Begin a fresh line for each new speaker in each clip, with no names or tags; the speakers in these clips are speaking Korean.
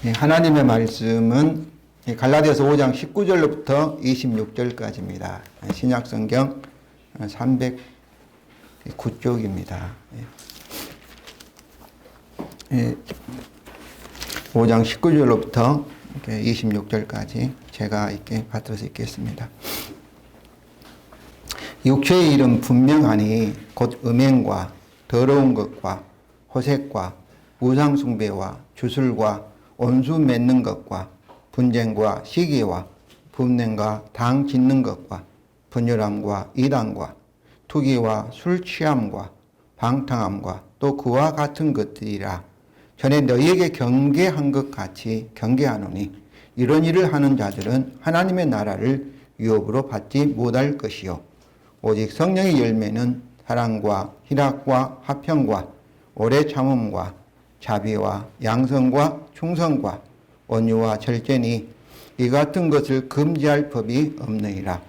하나님의 말씀은 갈라디아서 5장 19절로부터 26절까지입니다. 신약성경 309쪽입니다. 5장 19절로부터 26절까지 제가 이렇게 받들어서 읽겠습니다. 육체의 일은 분명하니 곧 음행과 더러운 것과 호색과 우상숭배와 주술과 온수 맺는 것과 분쟁과 시기와 분냄과 당 짓는 것과 분열함과 이단과 투기와 술 취함과 방탕함과 또 그와 같은 것들이라. 전에 너희에게 경계한 것 같이 경계하노니 이런 일을 하는 자들은 하나님의 나라를 유업으로 받지 못할 것이요 오직 성령의 열매는 사랑과 희락과 화평과 오래 참음과 자비와 양성과 충성과 온유와 절제니 이 같은 것을 금지할 법이 없느니라.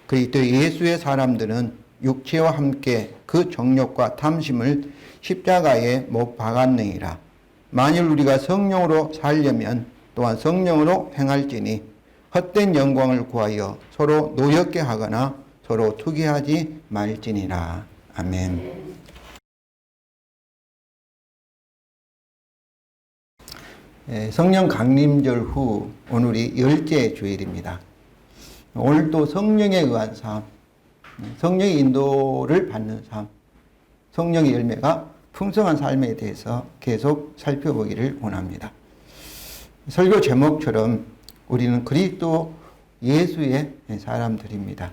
그리스도 예수의 사람들은 육체와 함께 그 정욕과 탐심을 십자가에 못 박았느니라. 만일 우리가 성령으로 살려면 또한 성령으로 행할지니 헛된 영광을 구하여 서로 노엽게 하거나 서로 투기하지 말지니라. 아멘. 성령 강림절 후 오늘이 열째 주일입니다. 오늘도 성령에 의한 삶, 성령의 인도를 받는 삶, 성령의 열매가 풍성한 삶에 대해서 계속 살펴보기를 원합니다. 설교 제목처럼 우리는 그리스도 예수의 사람들입니다.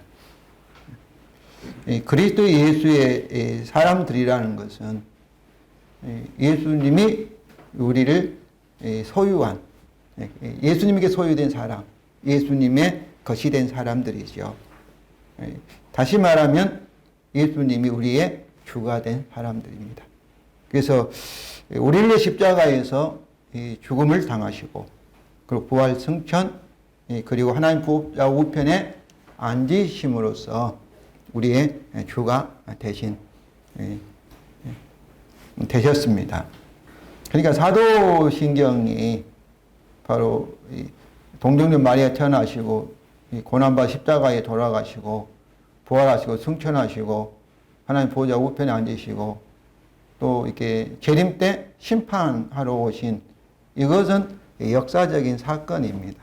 그리스도 예수의 사람들이라는 것은 예수님이 우리를 소유한, 예수님에게 소유된 사람, 예수님의 것이 된 사람들이죠. 다시 말하면 예수님이 우리의 주가 된 사람들입니다. 그래서 우리를 위해 십자가에서 죽음을 당하시고 그리고 부활 승천 그리고 하나님 보호자 우편에 앉으심으로써 우리의 주가 되셨습니다. 그러니까 사도신경이 바로 동정녀 마리아 태어나시고 고난받아 십자가에 돌아가시고 부활하시고 승천하시고 하나님 보호자 우편에 앉으시고 또 이렇게 재림 때 심판하러 오신 이것은 역사적인 사건입니다.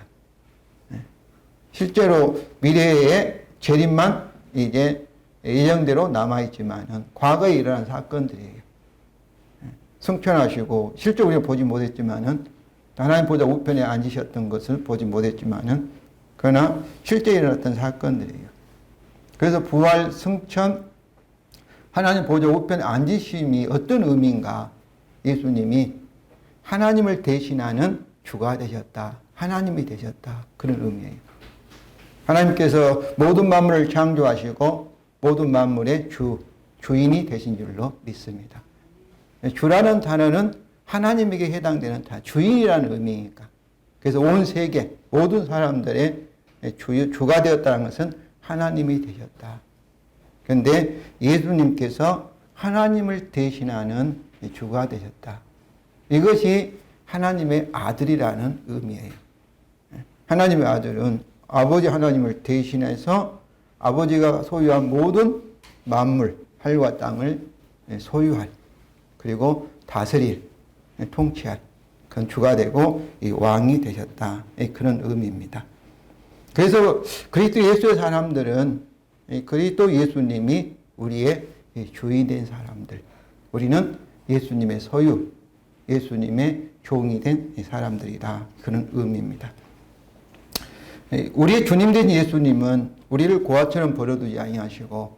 실제로 미래의 재림만 이제 예정대로 남아있지만은 과거에 일어난 사건들이에요. 승천하시고 실제 우리가 보지 못했지만은 하나님 보호자 우편에 앉으셨던 것을 보지 못했지만은 그러나 실제 일어났던 사건들이에요. 그래서 부활 승천 하나님 보호자 우편에 앉으심이 어떤 의미인가? 예수님이 하나님을 대신하는 주가 되셨다. 하나님이 되셨다. 그런 의미예요. 하나님께서 모든 만물을 창조하시고 모든 만물의 주인이 되신 줄로 믿습니다. 주라는 단어는 하나님에게 해당되는 단어, 주인이라는 의미니까. 그래서 온 세계 모든 사람들의 주가 되었다는 것은 하나님이 되셨다. 그런데 예수님께서 하나님을 대신하는 주가 되셨다. 이것이 하나님의 아들이라는 의미예요. 하나님의 아들은 아버지 하나님을 대신해서 아버지가 소유한 모든 만물, 하늘과 땅을 소유할 그리고 다스릴, 통치할 그런 주가 되고 이 왕이 되셨다. 그런 의미입니다. 그래서 그리스도 예수의 사람들은 그리스도 예수님이 우리의 주인 된 사람들, 우리는 예수님의 소유, 예수님의 종이 된 사람들이다. 그런 의미입니다. 우리의 주님 된 예수님은 우리를 고아처럼 버려두지 아니하시고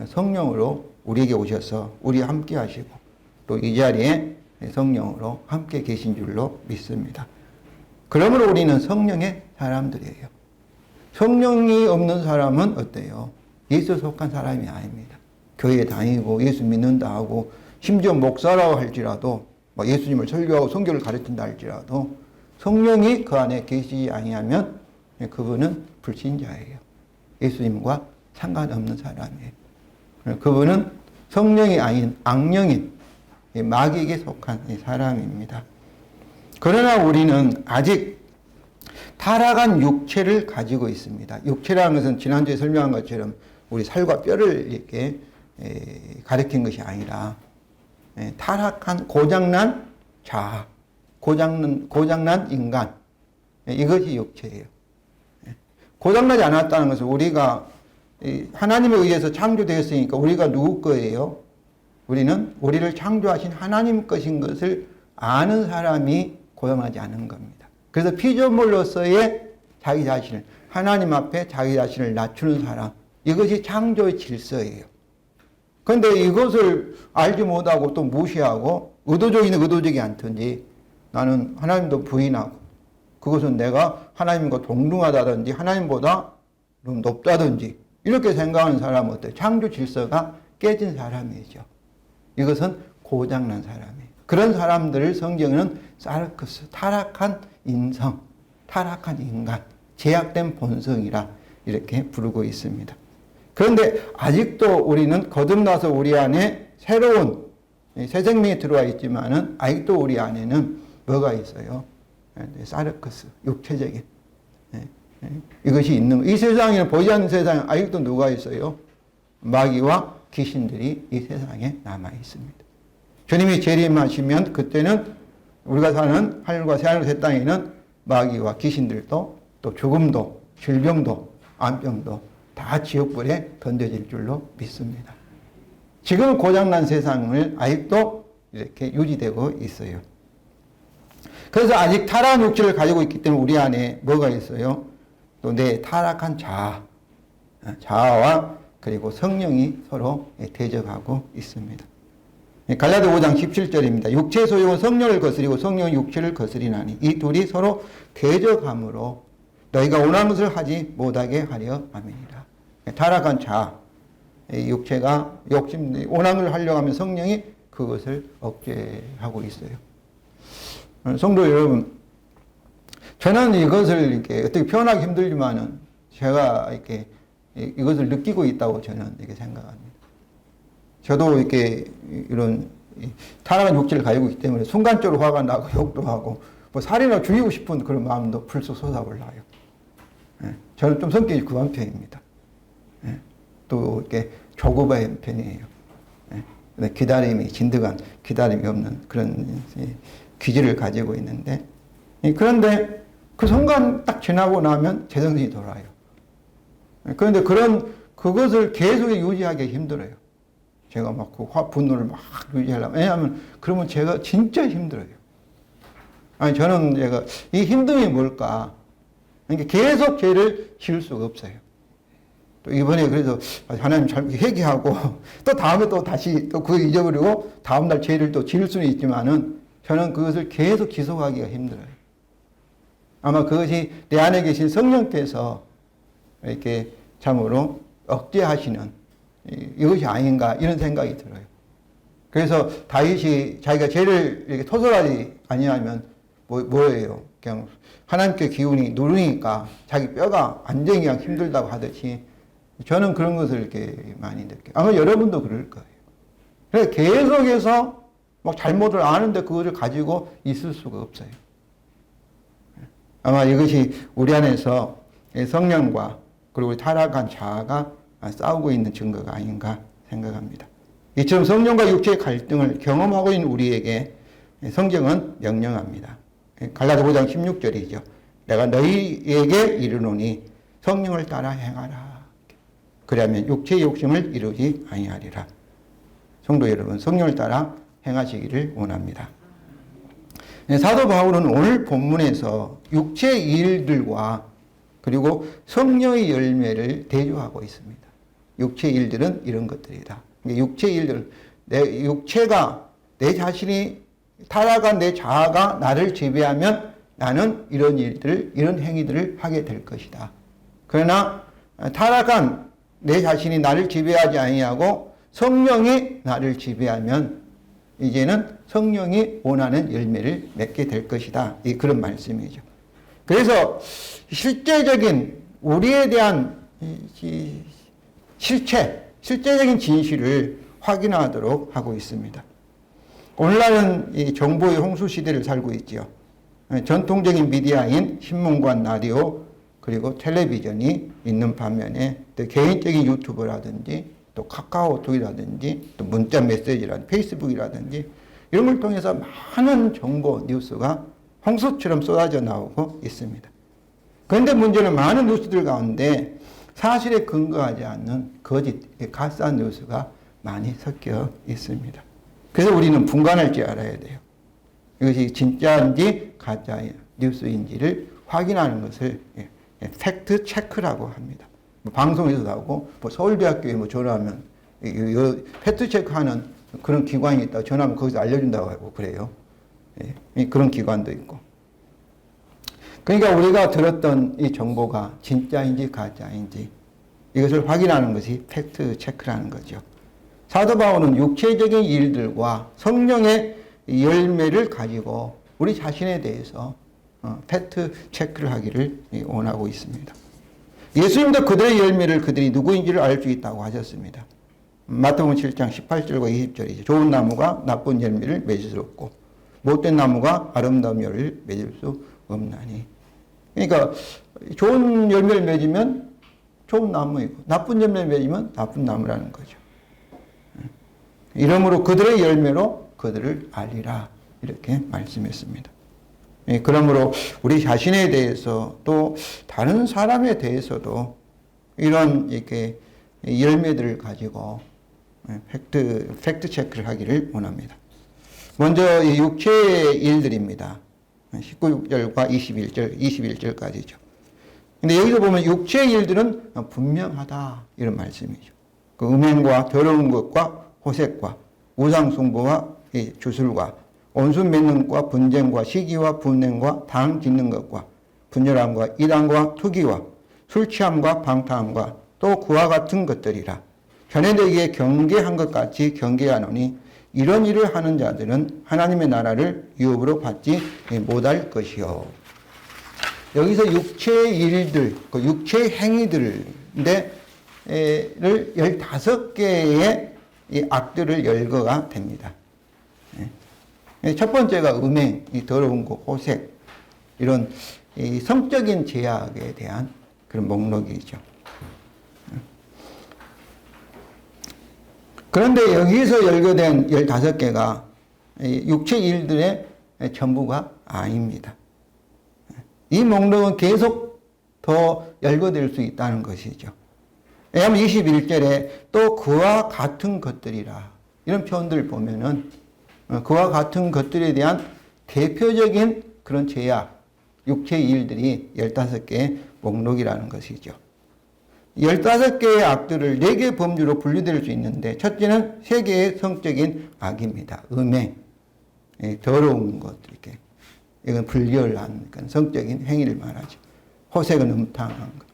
성령으로 우리에게 오셔서 우리와 함께 하시고 또 이 자리에 성령으로 함께 계신 줄로 믿습니다. 그러므로 우리는 성령의 사람들이에요. 성령이 없는 사람은 어때요? 예수 속한 사람이 아닙니다. 교회 다니고 예수 믿는다 하고 심지어 목사라고 할지라도 예수님을 설교하고 성경을 가르친다 할지라도 성령이 그 안에 계시지 아니하면 그분은 불신자예요. 예수님과 상관없는 사람이에요. 그분은 성령이 아닌 악령인 마귀에게 속한 사람입니다. 그러나 우리는 아직 타락한 육체를 가지고 있습니다. 육체라는 것은 지난주에 설명한 것처럼 우리 살과 뼈를 이렇게 가리킨 것이 아니라 타락한 고장난 자아, 고장난 인간, 이것이 육체예요. 고장나지 않았다는 것은 우리가 하나님에 의해서 창조되었으니까 우리가 누구 거예요? 우리는 우리를 창조하신 하나님 것인 것을 아는 사람이 고장나지 않은 겁니다. 그래서 피조물로서의 자기 자신을, 하나님 앞에 자기 자신을 낮추는 사람, 이것이 창조의 질서예요. 그런데 이것을 알지 못하고 또 무시하고 의도적이든 의도적이 않든지 나는 하나님도 부인하고 그것은 내가 하나님과 동등하다든지 하나님보다 좀 높다든지 이렇게 생각하는 사람은 어때요? 창조 질서가 깨진 사람이죠. 이것은 고장난 사람이에요. 그런 사람들을 성경에는 사르크스, 타락한 인성, 타락한 인간, 제약된 본성이라 이렇게 부르고 있습니다. 그런데 아직도 우리는 거듭나서 우리 안에 새로운 새 생명이 들어와 있지만은 아직도 우리 안에는 뭐가 있어요? 사르크스, 육체적인 이것이 있는 거. 이 세상에는 보이지 않는 세상에 아직도 누가 있어요? 마귀와 귀신들이 이 세상에 남아 있습니다. 주님이 재림하시면 그때는 우리가 사는 하늘과 새하늘 새 땅에는 마귀와 귀신들도 또 죽음도 질병도 암병도 다 지옥불에 던져질 줄로 믿습니다. 지금 고장난 세상을 아직도 이렇게 유지되고 있어요. 그래서 아직 타락한 육체를 가지고 있기 때문에 우리 안에 뭐가 있어요? 또 내 타락한 자아와 그리고 성령이 서로 대적하고 있습니다. 갈라디아 5장 17절입니다. 육체의 소욕은 성령을 거스리고 성령은 육체를 거스리나니 이 둘이 서로 대적함으로 너희가 원하는 것을 하지 못하게 하려 함이니라. 타락한 자아, 육체가 욕심, 원하는 걸 하려고 하면 성령이 그것을 억제하고 있어요. 성도 여러분, 저는 이것을 이렇게 어떻게 표현하기 힘들지만은 제가 이렇게 이것을 느끼고 있다고 저는 이렇게 생각합니다. 저도 이렇게 이런 타락한 육체를 가지고 있기 때문에 순간적으로 화가 나고 욕도 하고 뭐 살이나 죽이고 싶은 그런 마음도 불쑥 솟아올라요. 저는 좀 성격이 급한 편입니다. 또 이렇게 조급한 편이에요. 기다림이 진득한 기다림이 없는 그런 기질을 가지고 있는데 그런데 그 순간 딱 지나고 나면 제정신이 돌아요. 그런데 그것을 계속 유지하기 힘들어요. 제가 막 그 분노를 막 유지하려면. 왜냐하면 그러면 제가 진짜 힘들어요. 아니, 저는 이 힘듦이 뭘까? 그러니까 계속 죄를 지을 수가 없어요. 또 이번에 그래서 하나님 잘 회개하고 또 다음에 또 다시 또 그거 잊어버리고 다음날 죄를 또 지을 수는 있지만은 저는 그것을 계속 지속하기가 힘들어요. 아마 그것이 내 안에 계신 성령께서 이렇게 참으로 억제하시는 이것이 아닌가 이런 생각이 들어요. 그래서 다윗이 자기가 죄를 이렇게 토설하지 아니하면 뭐예요? 그냥 하나님께 기운이 누르니까 자기 뼈가 완전히 그냥 힘들다고 하듯이 저는 그런 것을 이렇게 많이 느껴요. 아마 여러분도 그럴 거예요. 그래서 계속해서 막 잘못을 아는데 그것을 가지고 있을 수가 없어요. 아마 이것이 우리 안에서 성령과 그리고 타락한 자아가 싸우고 있는 증거가 아닌가 생각합니다. 이처럼 성령과 육체의 갈등을 경험하고 있는 우리에게 성경은 명령합니다. 갈라디아 5장 16절이죠. 내가 너희에게 이르노니 성령을 따라 행하라. 그러면 육체의 욕심을 이루지 아니하리라. 성도 여러분, 성령을 따라 행하시기를 원합니다. 사도 바울은 오늘 본문에서 육체의 일들과 그리고 성령의 열매를 대조하고 있습니다. 육체의 일들은 이런 것들이다. 육체의 일들은 육체가 내 자신이 타락한 내 자아가 나를 지배하면 나는 이런 일들을, 이런 행위들을 하게 될 것이다. 그러나 타락한 내 자신이 나를 지배하지 아니하고 성령이 나를 지배하면 이제는 성령이 원하는 열매를 맺게 될 것이다. 그런 말씀이죠. 그래서 실제적인 우리에 대한 실제적인 진실을 확인하도록 하고 있습니다. 오늘날은 이 정보의 홍수 시대를 살고 있죠. 전통적인 미디어인 신문과 라디오 그리고 텔레비전이 있는 반면에 또 개인적인 유튜브라든지 또 카카오톡이라든지 또 문자 메시지라든지 페이스북이라든지 이런 걸 통해서 많은 정보 뉴스가 홍수처럼 쏟아져 나오고 있습니다. 그런데 문제는 많은 뉴스들 가운데 사실에 근거하지 않는 거짓, 가짜 뉴스가 많이 섞여 있습니다. 그래서 우리는 분간할 줄 알아야 돼요. 이것이 진짜인지 가짜 뉴스인지를 확인하는 것을 팩트 체크라고 합니다. 방송에서도 하고 서울대학교에 전화하면 팩트 체크하는 그런 기관이 있다고 전화하면 거기서 알려준다고 하고 그래요. 그런 기관도 있고. 그러니까 우리가 들었던 이 정보가 진짜인지 가짜인지 이것을 확인하는 것이 팩트 체크라는 거죠. 사도 바울은 육체적인 일들과 성령의 열매를 가지고 우리 자신에 대해서 팩트 체크를 하기를 원하고 있습니다. 예수님도 그들의 열매를 그들이 누구인지를 알 수 있다고 하셨습니다. 마태복음 7장 18절과 20절이죠. 좋은 나무가 나쁜 열매를 맺을 수 없고 못된 나무가 아름다운 열매를 맺을 수 없나니. 그러니까 좋은 열매를 맺으면 좋은 나무이고 나쁜 열매를 맺으면 나쁜 나무라는 거죠. 이러므로 그들의 열매로 그들을 알리라 이렇게 말씀했습니다. 그러므로 우리 자신에 대해서 또 다른 사람에 대해서도 이런 이렇게 열매들을 가지고 팩트 체크를 하기를 원합니다. 먼저 이 육체의 일들입니다. 19절과 21절까지죠. 근데 여기서 보면 육체의 일들은 분명하다 이런 말씀이죠. 그 음행과 더러운 것과 호색과 우상숭배와 주술과 온수 맺는 것과 분쟁과 시기와 분행과 당 짓는 것과 분열함과 이단과 투기와 술 취함과 방탕함과 또 그와 같은 것들이라. 전에 너희에게 경계한 것 같이 경계하노니 이런 일을 하는 자들은 하나님의 나라를 유업으로 받지 못할 것이요. 여기서 육체의 일들, 그 육체의 행위들을 15개의 이 악들을 열거가 됩니다. 첫 번째가 음행, 이 더러운 거, 호색, 이런 이 성적인 제약에 대한 그런 목록이죠. 그런데 여기서 열거된 15개가 육체 일들의 전부가 아닙니다. 이 목록은 계속 더 열거될 수 있다는 것이죠. 왜냐하면 21절에 또 그와 같은 것들이라 이런 표현들을 보면은 그와 같은 것들에 대한 대표적인 그런 죄악, 육체의 일들이 15개의 목록이라는 것이죠. 15개의 악들을 4개의 범주로 분류될 수 있는데 첫째는 3개의 성적인 악입니다. 음행, 더러운 것, 이렇게. 이건 불결한 성적인 행위를 말하죠. 호색은 음탕한 것.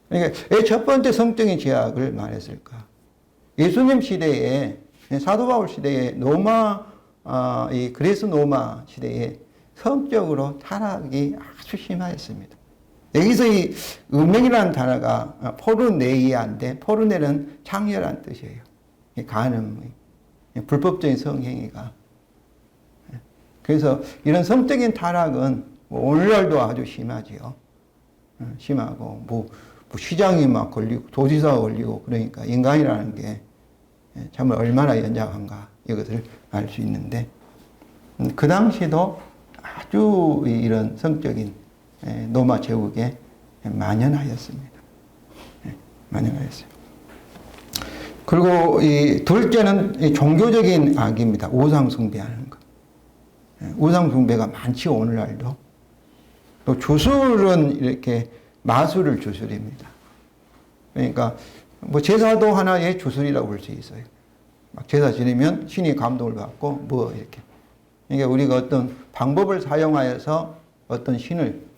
그러니까 왜 첫 번째 성적인 죄악을 말했을까? 예수님 시대에, 사도 바울 시대에 이 그리스 로마 시대에 성적으로 타락이 아주 심하였습니다. 여기서 이 음행이라는 단어가 포르네이아인데 포르네는 창렬한 뜻이에요. 간음, 불법적인 성행위가. 그래서 이런 성적인 타락은 오늘날도 아주 심하지요. 심하고 시장이 막 걸리고 도지사가 걸리고 그러니까 인간이라는 게 정말 얼마나 연약한가 이것을 알 수 있는데 그 당시도 아주 이런 성적인 로마 제국에 만연하였습니다. 만연하였어요. 그리고 이 둘째는 이 종교적인 악입니다. 우상 숭배하는 것. 우상 숭배가 많지 오늘날도. 또 주술은 이렇게 마술을 주술입니다. 그러니까 제사도 하나의 주술이라고 볼 수 있어요. 막 제사 지내면 신이 감동을 받고 이렇게. 그러니까 우리가 어떤 방법을 사용하여서 어떤 신을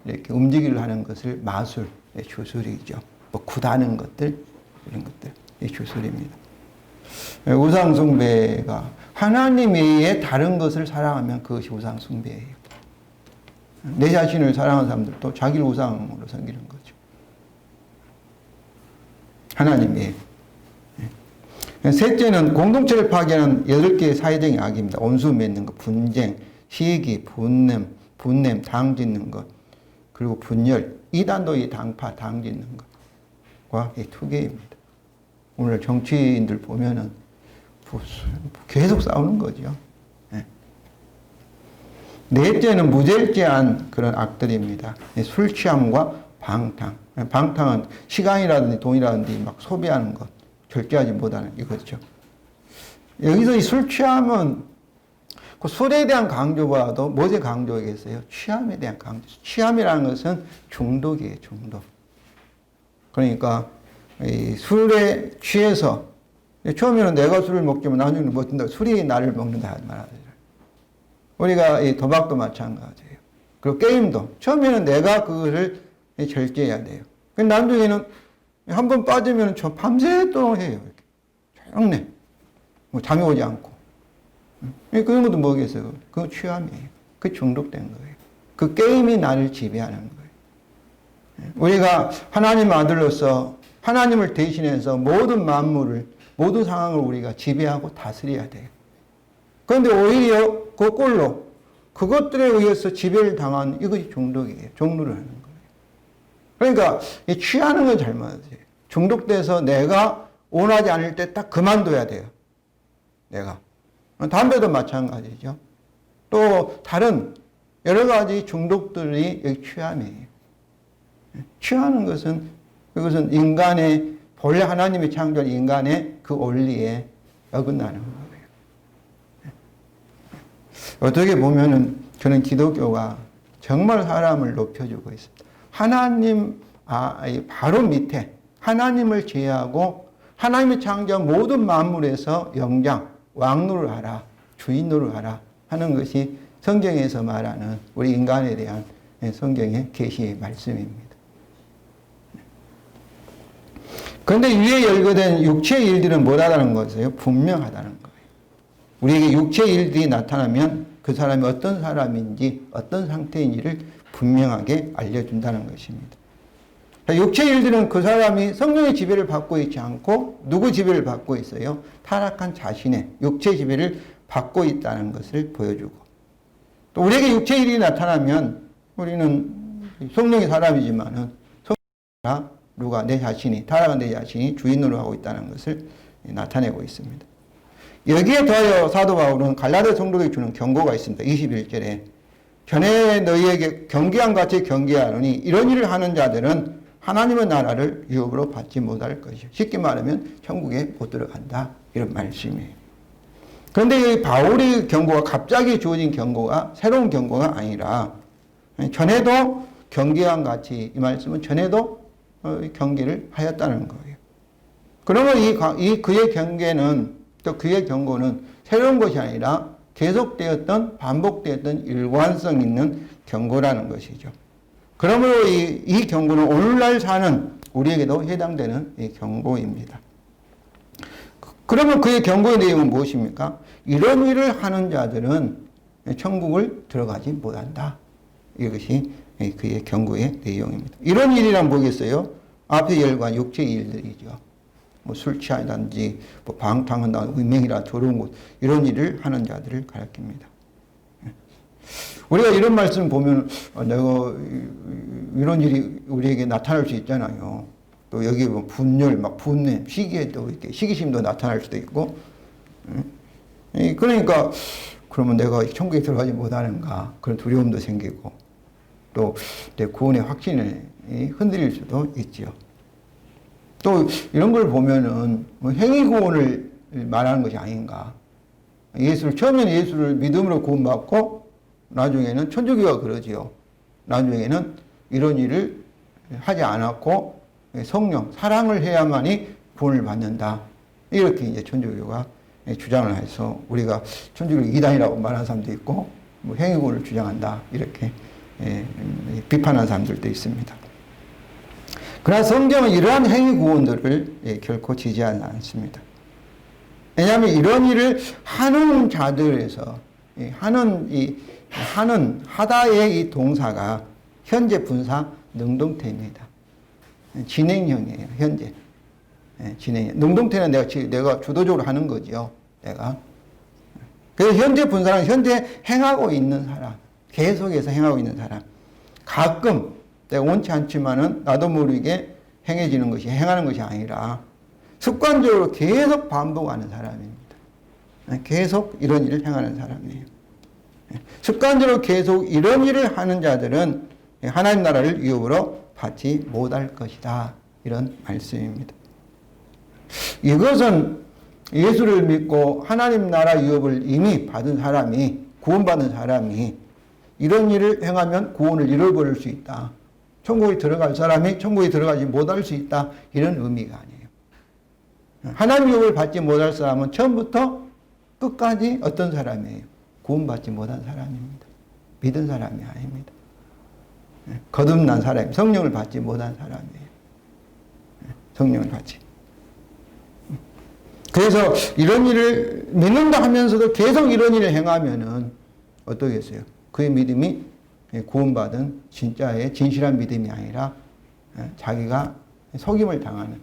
이렇게 움직이려 하는 것을 마술, 주술이죠. 구다는 것들, 이런 것들, 주술입니다. 우상숭배가 하나님 외에 다른 것을 사랑하면 그것이 우상숭배예요. 내 자신을 사랑하는 사람들도 자기를 우상으로 섬기는 거죠. 하나님 외에. 셋째는 공동체를 파괴하는 8개의 사회적인 악입니다. 온수 맺는 것, 분쟁, 시기, 분냄, 분냄, 당 짓는 것, 그리고 분열, 이단도 이 당파, 당 짓는 것과 이 투개입니다. 오늘 정치인들 보면은 계속 싸우는 거죠. 네. 넷째는 무절제한 그런 악들입니다. 술 취함과 방탕. 방탕은 시간이라든지 돈이라든지 막 소비하는 것, 절제하지 못하는 이거죠. 여기서 이 술 취함은 그 술에 대한 강조보다도 뭐에 강조하겠어요? 취함에 대한 강조. 취함이라는 것은 중독이에요, 중독. 그러니까 이 술에 취해서 처음에는 내가 술을 먹지만 나중에는 뭐 든다. 술이 나를 먹는다 말하잖아요. 우리가 이 도박도 마찬가지예요. 그리고 게임도 처음에는 내가 그거를 절제해야 돼요. 근데 나중에는 한 번 빠지면 저 밤새도록 해요. 이렇게 조용해. 뭐 잠이 오지 않고. 그런 것도 뭐겠어요? 그거 취함이에요. 그 중독된 거예요. 그 게임이 나를 지배하는 거예요. 우리가 하나님 아들로서 하나님을 대신해서 모든 만물을, 모든 상황을 우리가 지배하고 다스려야 돼요. 그런데 오히려 그 꼴로 그것들에 의해서 지배를 당한 이것이 중독이에요. 종로를 하는 거예요. 그러니까 이 취하는 건 잘못이에요. 중독돼서 내가 원하지 않을 때 딱 그만둬야 돼요. 내가. 담배도 마찬가지죠. 또 다른 여러 가지 중독들이 여기 취함이에요. 취하는 것은 그것은 인간의 본래 하나님이 창조한 인간의 그 원리에 어긋나는 거예요. 어떻게 보면은 저는 기독교가 정말 사람을 높여주고 있습니다. 하나님 바로 밑에 하나님을 제외하고 하나님이 창조한 모든 만물에서 영장, 왕노를 하라, 주인 노를 하라 하는 것이 성경에서 말하는 우리 인간에 대한 성경의 계시의 말씀입니다. 그런데 위에 열거된 육체의 일들은 뭐라는 것이에요? 분명하다는 거예요. 우리에게 육체의 일들이 나타나면 그 사람이 어떤 사람인지 어떤 상태인지를 분명하게 알려준다는 것입니다. 육체의 일들은 그 사람이 성령의 지배를 받고 있지 않고 누구 지배를 받고 있어요? 타락한 자신의 육체의 지배를 받고 있다는 것을 보여주고, 또 우리에게 육체의 일이 나타나면 우리는 성령의 사람이지만은 성령이 누가 내 자신이, 타락한 내 자신이 주인으로 하고 있다는 것을 나타내고 있습니다. 여기에 더하여 사도 바울은 갈라디아 성도에게 주는 경고가 있습니다. 21절에 전에 너희에게 경계한 같이 경계하노니 이런 일을 하는 자들은 하나님의 나라를 유업으로 받지 못할 것이요. 쉽게 말하면 천국에 못 들어간다. 이런 말씀이에요. 그런데 이 바울의 경고가 갑자기 주어진 경고가 새로운 경고가 아니라 전에도 경계한 같이, 이 말씀은 전에도 경계를 하였다는 거예요. 그러면 그의 경계는, 또 그의 경고는 새로운 것이 아니라 계속되었던, 반복되었던 일관성 있는 경고라는 것이죠. 그러므로 이 경고는 오늘날 사는 우리에게도 해당되는 이 경고입니다. 그러면 그의 경고의 내용은 무엇입니까? 이런 일을 하는 자들은 천국을 들어가지 못한다. 이것이 그의 경고의 내용입니다. 이런 일이란 뭐겠어요? 앞에 열과 육체의 일들이죠. 뭐 술 취하든지, 뭐 방탕한다, 음행이라 더러운 것, 이런 일을 하는 자들을 가리킵니다. 우리가 이런 말씀 보면 내가 이런 일이 우리에게 나타날 수 있잖아요. 또 여기 뭐 분열, 막 분냄, 시기에도 이렇게 시기심도 나타날 수도 있고. 그러니까 그러면 내가 천국에 들어가지 못하는가 그런 두려움도 생기고, 또 내 구원의 확신을 흔들릴 수도 있죠. 또 이런 걸 보면은 뭐 행위 구원을 말하는 것이 아닌가. 처음에는 예수를 믿음으로 구원받고 나중에는 천주교가 그러지요. 나중에는 이런 일을 하지 않았고 성령, 사랑을 해야만이 구원을 받는다. 이렇게 이제 천주교가 주장을 해서 우리가 천주교 이단이라고 말하는 사람도 있고, 뭐 행위구원을 주장한다. 이렇게 비판하는 사람들도 있습니다. 그러나 성경은 이러한 행위구원들을 결코 지지하지 않습니다. 왜냐하면 이런 일을 하는 자들에서 하다의 이 동사가 현재 분사 능동태입니다. 진행형이에요, 현재. 진행. 능동태는 내가 주도적으로 하는 거죠, 내가. 그래서 현재 분사는 현재 행하고 있는 사람. 계속해서 행하고 있는 사람. 가끔 내가 원치 않지만은 나도 모르게 행해지는 것이 행하는 것이 아니라 습관적으로 계속 반복하는 사람입니다. 계속 이런 일을 행하는 사람이에요. 습관적으로 계속 이런 일을 하는 자들은 하나님 나라를 유업으로 받지 못할 것이다. 이런 말씀입니다. 이것은 예수를 믿고 하나님 나라 유업을 이미 받은 사람이, 구원받은 사람이 이런 일을 행하면 구원을 잃어버릴 수 있다. 천국에 들어갈 사람이 천국에 들어가지 못할 수 있다. 이런 의미가 아니에요. 하나님 유업을 받지 못할 사람은 처음부터 끝까지 어떤 사람이에요? 구원받지 못한 사람입니다. 믿은 사람이 아닙니다. 거듭난 사람, 성령을 받지 못한 사람이에요. 성령을 받지. 그래서 이런 일을 믿는다 하면서도 계속 이런 일을 행하면은 어떠겠어요? 그의 믿음이 구원받은 진짜의 진실한 믿음이 아니라 자기가 속임을 당하는,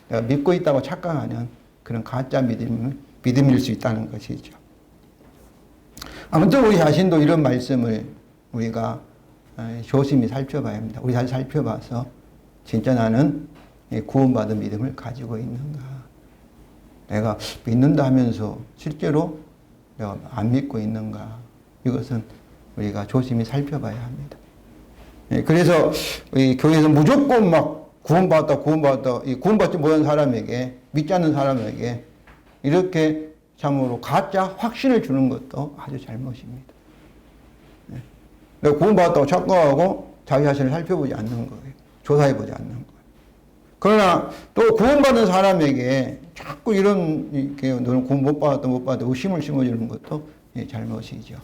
내가 믿고 있다고 착각하는 그런 가짜 믿음일 수 있다는 것이죠. 아무튼 우리 자신도 이런 말씀을 우리가 조심히 살펴봐야 합니다. 우리 잘 살펴봐서 진짜 나는 구원받은 믿음을 가지고 있는가. 내가 믿는다 하면서 실제로 내가 안 믿고 있는가. 이것은 우리가 조심히 살펴봐야 합니다. 그래서 교회에서 무조건 막 구원받았다, 구원받지 못한 사람에게, 믿지 않는 사람에게 이렇게 참으로 가짜 확신을 주는 것도 아주 잘못입니다. 내가 구원받았다고 착각하고 자기 자신을 살펴보지 않는 거예요. 조사해보지 않는 거예요. 그러나 또 구원받은 사람에게 자꾸 이렇게 너는 구원 못 받았다 의심을 심어주는 것도 잘못이죠.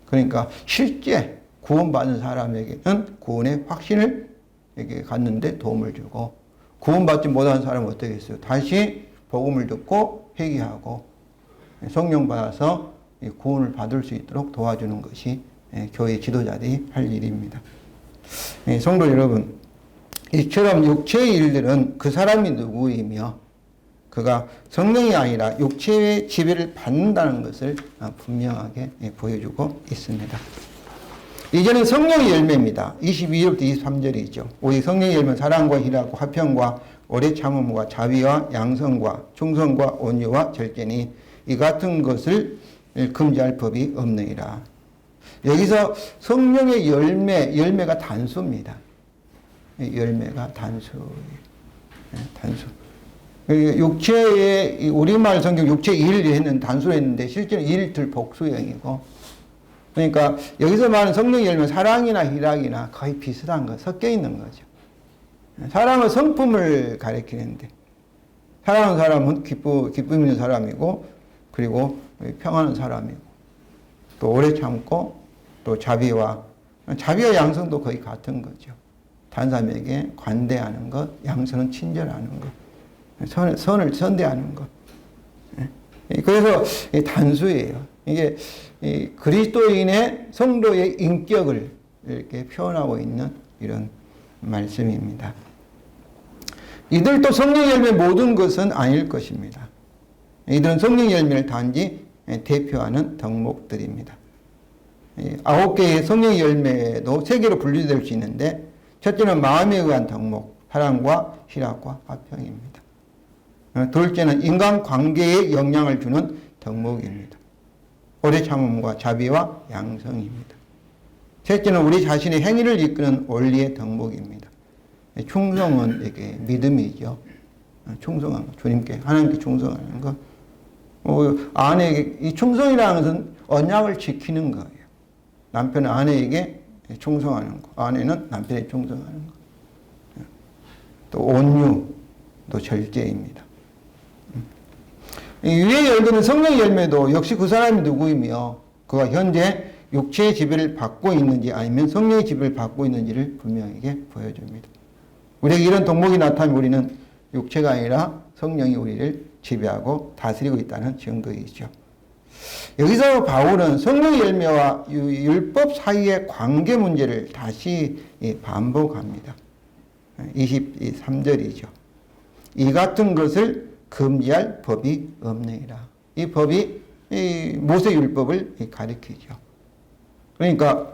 그러니까 실제 구원받은 사람에게는 구원의 확신을 갖는데 도움을 주고, 구원받지 못한 사람은 어떻게 했어요? 다시 복음을 듣고 회개하고 성령 받아서 구원을 받을 수 있도록 도와주는 것이 교회 지도자들이 할 일입니다. 성도 여러분, 이처럼 육체의 일들은 그 사람이 누구이며 그가 성령이 아니라 육체의 지배를 받는다는 것을 분명하게 보여주고 있습니다. 이제는 성령의 열매입니다. 22절부터 23절이죠. 오직 성령의 열매는 사랑과 희락과 화평과 오래 참음과 자비와 양성과 충성과 온유와 절제니 이 같은 것을 금지할 법이 없느니라. 여기서 성령의 열매가 단수입니다. 열매가 단수예요. 단수. 육체의, 우리말 성경 육체 일 했는 단수로 했는데 실제로 일들 복수형이고, 그러니까 여기서 말하는 성령의 열매는 사랑이나 희락이나 거의 비슷한 거, 섞여 있는 거죠. 사랑은 성품을 가리키는데, 사랑하는 사람은 기쁨 있는 사람이고, 그리고 평안한 사람이고, 또 오래 참고, 또 자비와 양성도 거의 같은 거죠. 다른 사람에게 관대하는 것, 양성은 친절하는 것, 선을 선대하는 것. 그래서 단수예요. 이게 그리스도인의 성도의 인격을 이렇게 표현하고 있는 이런 말씀입니다. 이들도 성령 열매 모든 것은 아닐 것입니다. 이들은 성령 열매를 단지 대표하는 덕목들입니다. 9개의 성령 열매도 3개로 분류될 수 있는데, 첫째는 마음에 의한 덕목, 사랑과 희락과 화평입니다. 둘째는 인간관계에 영향을 주는 덕목입니다. 오래 참음과 자비와 양성입니다. 셋째는 우리 자신의 행위를 이끄는 원리의 덕목입니다. 충성은 이게 믿음이죠. 충성한 것, 주님께, 하나님께 충성하는 것. 아내에게, 이 충성이라는 것은 언약을 지키는 거예요. 남편은 아내에게 충성하는 것, 아내는 남편에게 충성하는 것. 또 온유, 또 절제입니다. 위에 열매는 성령의 열매도 역시 그 사람이 누구이며 그가 현재 육체의 지배를 받고 있는지 아니면 성령의 지배를 받고 있는지를 분명하게 보여줍니다. 우리에게 이런 덕목이 나타나면 우리는 육체가 아니라 성령이 우리를 지배하고 다스리고 있다는 증거이죠. 여기서 바울은 성령의 열매와 율법 사이의 관계 문제를 다시 반복합니다. 23절이죠. 이 같은 것을 금지할 법이 없느니라. 이 법이 이 모세 율법을 가리키죠. 그러니까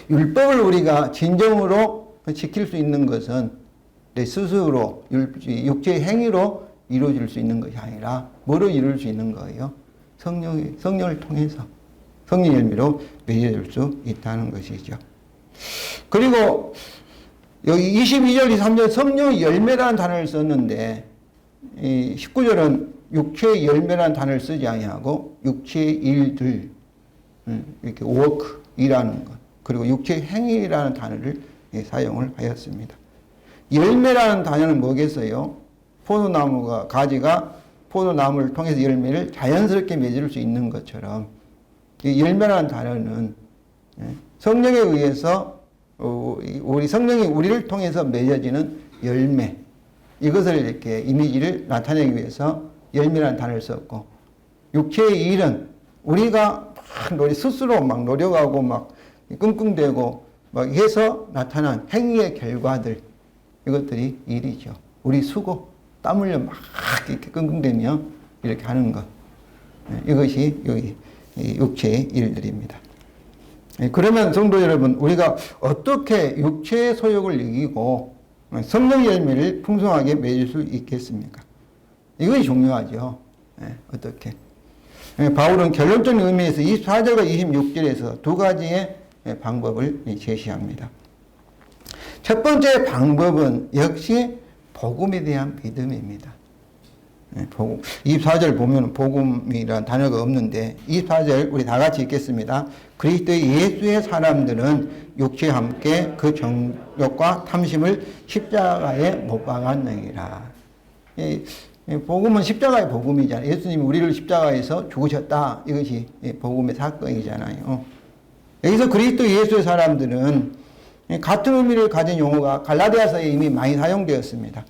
율법을 우리가 진정으로 지킬 수 있는 것은 내 스스로 육체의 행위로 이루어질 수 있는 것이 아니라 뭐로 이룰 수 있는 거예요? 성령을 통해서 성령 열매로 맺어질 수 있다는 것이죠. 그리고 여기 22절, 23절 성령의 열매라는 단어를 썼는데 19절은 육체의 열매라는 단어를 쓰지 아니하고 육체의 일들, 이렇게 work, 일하는 것, 그리고 육체의 행위라는 단어를 사용을 하였습니다. 열매라는 단어는 뭐겠어요? 포도나무가, 가지가 포도나무를 통해서 열매를 자연스럽게 맺을 수 있는 것처럼 이 열매라는 단어는 성령에 의해서 우리 성령이 우리를 통해서 맺어지는 열매, 이것을 이렇게 이미지를 나타내기 위해서 열매라는 단어를 썼고, 육체의 일은 우리가 막 스스로 막 노력하고 막 끙끙대고 막 해서 나타난 행위의 결과들, 이것들이 일이죠. 우리 수고, 땀 흘려 막 이렇게 끙끙대며 이렇게 하는 것, 이것이 여기 육체의 일들입니다. 그러면 성도 여러분, 우리가 어떻게 육체의 소욕을 이기고 성령 열매를 풍성하게 맺을 수 있겠습니까? 이것이 중요하죠. 어떻게? 바울은 결론적인 의미에서 24절과 26절에서 두 가지의 방법을 제시합니다. 첫 번째 방법은 역시 복음에 대한 믿음입니다. 복음. 24절 보면 복음이라는 단어가 없는데 24절 우리 다 같이 읽겠습니다. 그리스도의 예수의 사람들은 육체와 함께 그 정욕과 탐심을 십자가에 못 박았느니라. 복음은 십자가의 복음이잖아요. 예수님이 우리를 십자가에서 죽으셨다. 이것이 복음의 사건이잖아요. 여기서 그리스도 예수의 사람들은 같은 의미를 가진 용어가 갈라디아서에 이미 많이 사용되었습니다.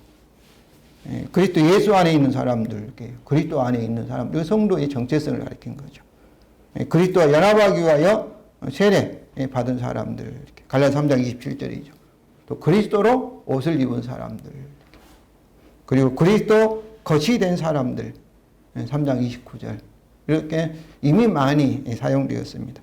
그리스도 예수 안에 있는 사람들, 그리스도 안에 있는 사람들, 성도의 정체성을 가리킨 거죠. 그리스도와 연합하기 위하여 세례 받은 사람들, 갈라디아 3장 27절이죠. 또 그리스도로 옷을 입은 사람들, 그리고 그리스도 것이 된 사람들, 3장 29절. 이렇게 이미 많이 사용되었습니다.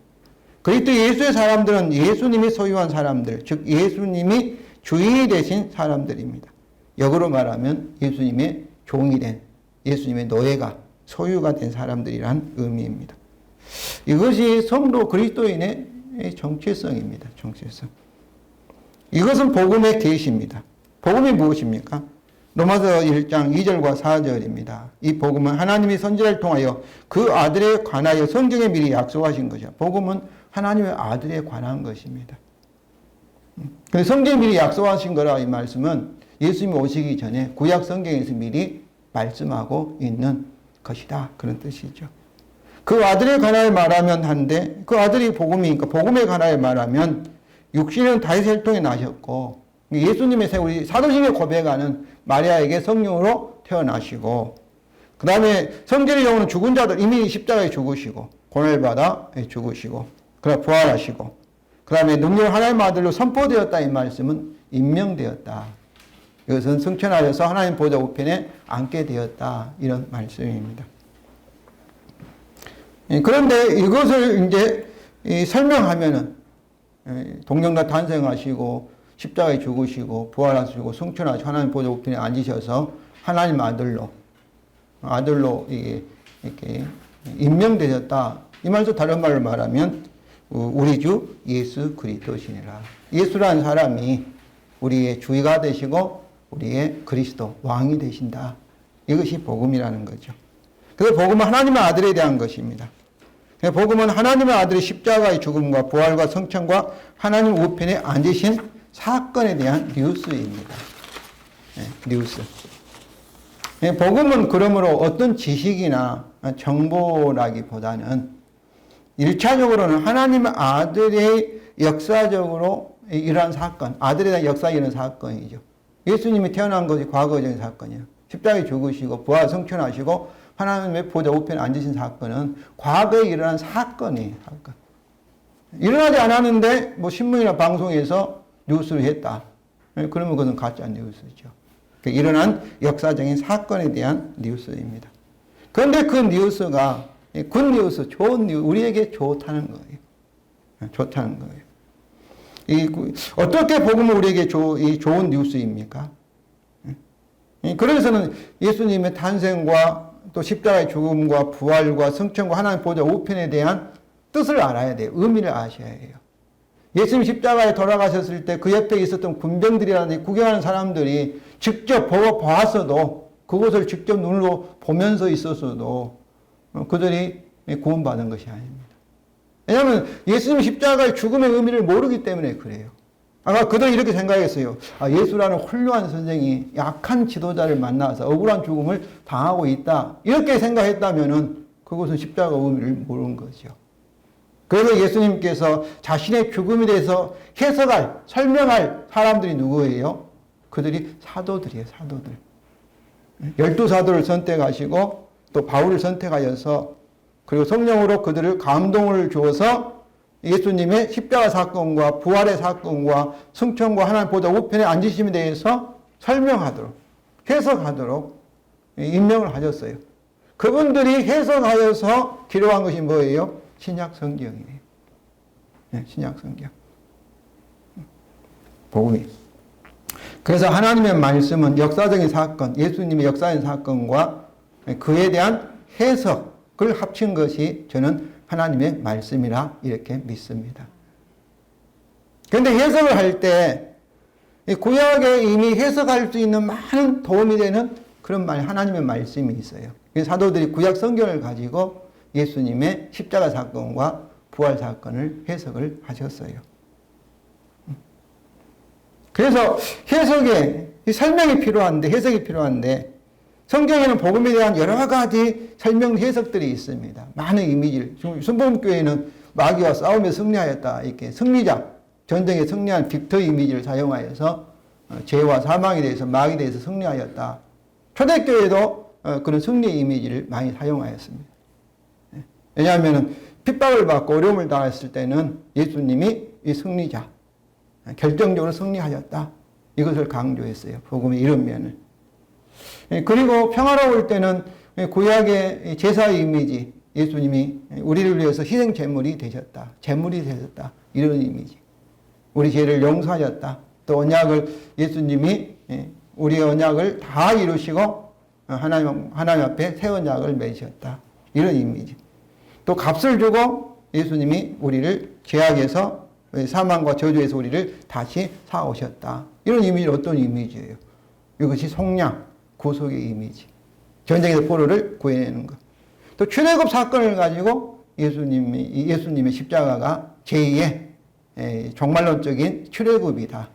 그리스도 예수의 사람들은 예수님이 소유한 사람들, 즉 예수님이 주인이 되신 사람들입니다. 역으로 말하면 예수님의 종이 된, 예수님의 노예가, 소유가 된 사람들이란 의미입니다. 이것이 성도 그리스도인의 정체성입니다. 정체성. 이것은 복음의 계시입니다. 복음이 무엇입니까? 로마서 1장 2절과 4절입니다. 이 복음은 하나님이 선지자를 통하여 그 아들에 관하여 성경에 미리 약속하신 것이죠. 복음은 하나님의 아들에 관한 것입니다. 성경에 미리 약속하신 거라 이 말씀은 예수님이 오시기 전에 구약 성경에서 미리 말씀하고 있는 것이다. 그런 뜻이죠. 그 아들에 관하여 말하면 한데 그 아들이 복음이니까 복음에 관하여 말하면 육신은 다윗의 혈통에 나셨고 예수님의 우리 사도신에 고백하는 마리아에게 성령으로 태어나시고 그 다음에 성전의 영혼은 죽은 자들 이미 십자가에 죽으시고 고난받아 죽으시고 그다음 부활하시고 그 다음에 능력 하나님의 아들로 선포되었다 이 말씀은 임명되었다. 이것은 승천하여서 하나님 보좌 우편에 앉게 되었다. 이런 말씀입니다. 그런데 이것을 이제 설명하면은 동정과 탄생하시고 십자가에 죽으시고 부활하시고 승천하시고 하나님 보좌 우편에 앉으셔서 하나님 아들로 이렇게 임명되셨다. 이 말도 다른 말로 말하면 우리 주 예수 그리스도시니라. 예수라는 사람이 우리의 주의가 되시고 우리의 그리스도 왕이 되신다. 이것이 복음이라는 거죠. 그래서 복음은 하나님의 아들에 대한 것입니다. 복음은 하나님의 아들의 십자가의 죽음과 부활과 성천과 하나님 우편에 앉으신 사건에 대한 뉴스입니다. 뉴스. 복음은 그러므로 어떤 지식이나 정보라기보다는 1차적으로는 하나님의 아들의 역사적으로 일어난 사건, 아들에 대한 역사에 일어난 사건이죠. 예수님이 태어난 것이 과거적인 사건이에요. 십자가에 죽으시고 부활 성천하시고 하나님의 보좌 우편에 앉으신 사건은 과거에 일어난 사건이에요. 사건. 일어나지 않았는데 뭐 신문이나 방송에서 뉴스를 했다. 그러면 그것은 가짜 뉴스죠. 일어난 역사적인 사건에 대한 뉴스입니다. 그런데 그 뉴스가 굿 뉴스, 좋은 뉴스, 우리에게 좋다는 거예요. 좋다는 거예요. 어떻게 복음은 우리에게 좋은 뉴스입니까? 그래서는 예수님의 탄생과 또 십자가의 죽음과 부활과 승천과 하나님 보좌 우편에 대한 뜻을 알아야 돼요. 의미를 아셔야 해요. 예수님 십자가에 돌아가셨을 때 그 옆에 있었던 군병들이라든지 구경하는 사람들이 직접 보았어도 그것을 직접 눈으로 보면서 있었어도 그들이 구원받은 것이 아닙니다. 왜냐하면 예수님 십자가의 죽음의 의미를 모르기 때문에 그래요. 아까 그들은 이렇게 생각했어요. 예수라는 훌륭한 선생이 약한 지도자를 만나서 억울한 죽음을 당하고 있다. 이렇게 생각했다면 그것은 십자가 의미를 모르는 거죠. 그래서 예수님께서 자신의 죽음에 대해서 해석할, 설명할 사람들이 누구예요? 그들이 사도들이에요, 사도들. 12사도를 선택하시고 또 바울을 선택하여서 그리고 성령으로 그들을 감동을 주어서 예수님의 십자가 사건과 부활의 사건과 승천과 하나님 보좌 우편에 앉으심에 대해서 설명하도록, 해석하도록 임명을 하셨어요. 그분들이 해석하여서 기록한 것이 뭐예요? 신약 성경이에요. 네, 신약 성경. 복음이. 그래서 하나님의 말씀은 역사적인 사건, 예수님의 역사적인 사건과 그에 대한 해석을 합친 것이 저는 하나님의 말씀이라 이렇게 믿습니다. 그런데 해석을 할 때 구약에 이미 해석할 수 있는 많은 도움이 되는 그런 하나님의 말씀이 있어요. 사도들이 구약 성경을 가지고 예수님의 십자가 사건과 부활 사건을 해석을 하셨어요. 그래서 설명이 필요한데, 해석이 필요한데, 성경에는 복음에 대한 여러 가지 설명 해석들이 있습니다. 많은 이미지를. 순복음교회는 마귀와 싸우며 승리하였다. 이렇게 승리자, 전쟁에 승리한 빅터 이미지를 사용하여서 죄와 사망에 대해서, 마귀에 대해서 승리하였다. 초대교회도 그런 승리 이미지를 많이 사용하였습니다. 왜냐하면 핍박을 받고 어려움을 당했을 때는 예수님이 이 승리자, 결정적으로 승리하였다. 이것을 강조했어요. 복음의 이런 면을. 그리고 평화로울 때는 구약의 제사의 이미지, 예수님이 우리를 위해서 희생 제물이 되셨다. 제물이 되셨다. 이런 이미지. 우리 죄를 용서하셨다. 또 언약을 예수님이 우리의 언약을 다 이루시고 하나님 앞에 새 언약을 맺으셨다. 이런 이미지. 또 값을 주고 예수님이 우리를 죄악에서 사망과 저주에서 우리를 다시 사오셨다. 이런 이미지 어떤 이미지예요? 이것이 속량, 구속의 이미지. 전쟁에서 포로를 구해내는 것. 또 출애굽 사건을 가지고 예수님의 십자가가 제2의 종말론적인 출애굽이다.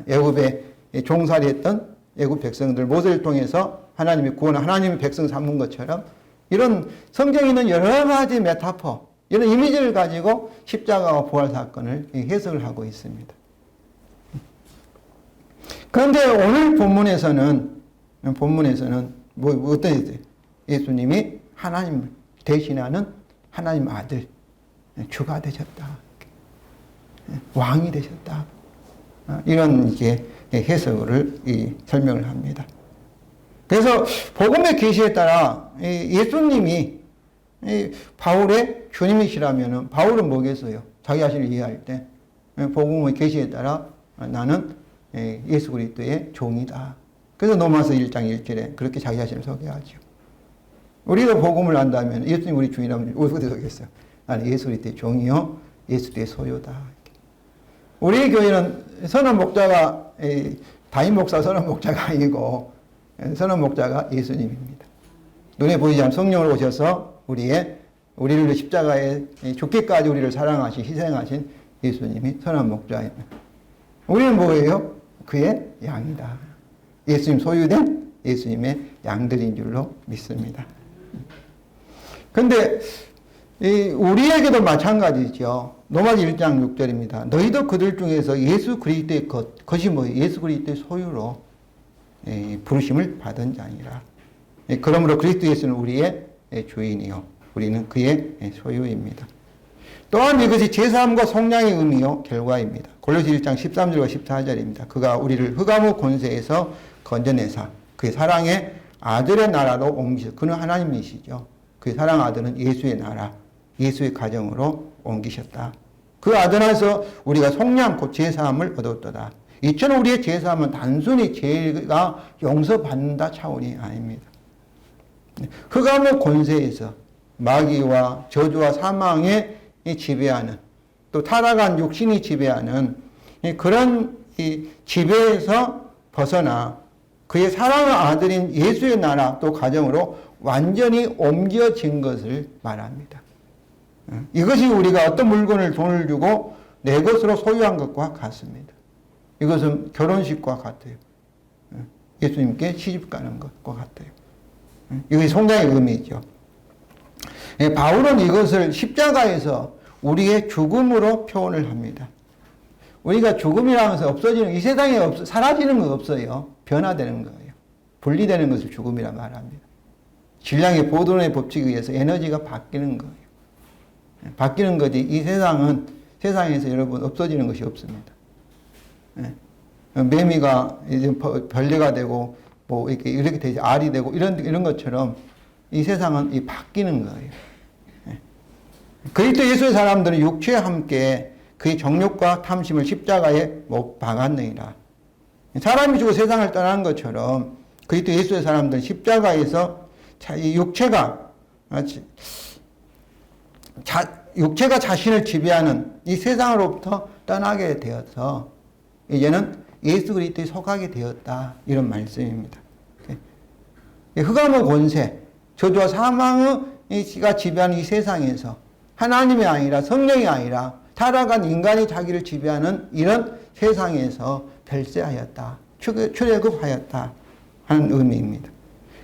애굽에 종살이했던 애굽 백성들 모세를 통해서 하나님의 구원을 하나님의 백성 삼은 것처럼 이런 성경에는 여러 가지 메타포, 이런 이미지를 가지고 십자가와 부활 사건을 해석을 하고 있습니다. 그런데 오늘 본문에서는 어떤 있어요? 예수님이 하나님을 대신하는 하나님 아들, 주가 되셨다. 왕이 되셨다. 이런 이제 해석을 설명을 합니다. 그래서 복음의 계시에 따라 예수님이 바울의 주님이시라면 바울은 뭐겠어요? 자기 자신을 이해할 때 복음의 계시에 따라 나는 예수 그리스도의 종이다. 그래서 로마서 1장 1절에 그렇게 자기 자신을 소개하죠. 우리도 복음을 안다면 예수님 우리 주인이라면 어떻게 소개했어요? 나는 예수 그리스도의 종이요 예수의 소유다. 우리 교회는 선한 목자가 담임 목사 선한 목자가 아니고 선한 목자가 예수님입니다. 눈에 보이지 않는 성령으로 오셔서 우리를 십자가에 죽기까지 우리를 사랑하신 희생하신 예수님이 선한 목자입니다. 우리는 뭐예요? 그의 양이다. 예수님 소유된 예수님의 양들인 줄로 믿습니다. 그런데 우리에게도 마찬가지죠. 로마서 1장 6절입니다. 너희도 그들 중에서 예수 그리스도의 것이 뭐예요? 예수 그리스도의 소유로 부르심을 받은 자니라. 그러므로 그리스도 예수는 우리의 주인이요 우리는 그의 소유입니다. 또한 이것이 제사함과 속량의 의미요 결과입니다. 골로새 1장 13절과 14절입니다. 그가 우리를 흑암의 권세에서 건져내사 그의 사랑의 아들의 나라로 옮기셨. 그는 하나님이시죠. 그의 사랑 아들은 예수의 나라, 예수의 가정으로 옮기셨다. 그 아들 안에서 우리가 속량 곧 제사함을 얻었도다. 이처럼 우리의 제사함은 단순히 죄가 용서받는다 차원이 아닙니다. 흑암의 권세에서 마귀와 저주와 사망에 지배하는, 또 타락한 육신이 지배하는 그런 지배에서 벗어나 그의 사랑하는 아들인 예수의 나라 또 가정으로 완전히 옮겨진 것을 말합니다. 이것이 우리가 어떤 물건을 돈을 주고 내 것으로 소유한 것과 같습니다. 이것은 결혼식과 같아요. 예수님께 시집 가는 것과 같아요. 이것이 성당의 의미죠. 바울은 이것을 십자가에서 우리의 죽음으로 표현을 합니다. 우리가 죽음이라는 것은 없어지는, 이 세상에 사라지는 건 없어요. 변화되는 거예요. 분리되는 것을 죽음이라 말합니다. 질량의 보존의 법칙에 의해서 에너지가 바뀌는 거예요. 바뀌는 거지, 이 세상에서 여러분 없어지는 것이 없습니다. 매미가 이제 벌레가 되고, 뭐 이렇게 되지, 알이 되고, 이런 것처럼 이 세상은 바뀌는 거예요. 그리스도 예수의 사람들은 육체와 함께 그의 정욕과 탐심을 십자가에 못 박았느니라. 사람이 죽어 세상을 떠나는 것처럼 그리스도 예수의 사람들은 십자가에서 이 육체가 자신을 지배하는 이 세상으로부터 떠나게 되어서 이제는 예수 그리스도에 속하게 되었다. 이런 말씀입니다. 흑암의 권세, 저주와 사망의 씨가 지배하는 이 세상에서 하나님이 아니라 성령이 아니라 타락한 인간이 자기를 지배하는 이런 세상에서 별세하였다. 출애굽하였다 하는 의미입니다.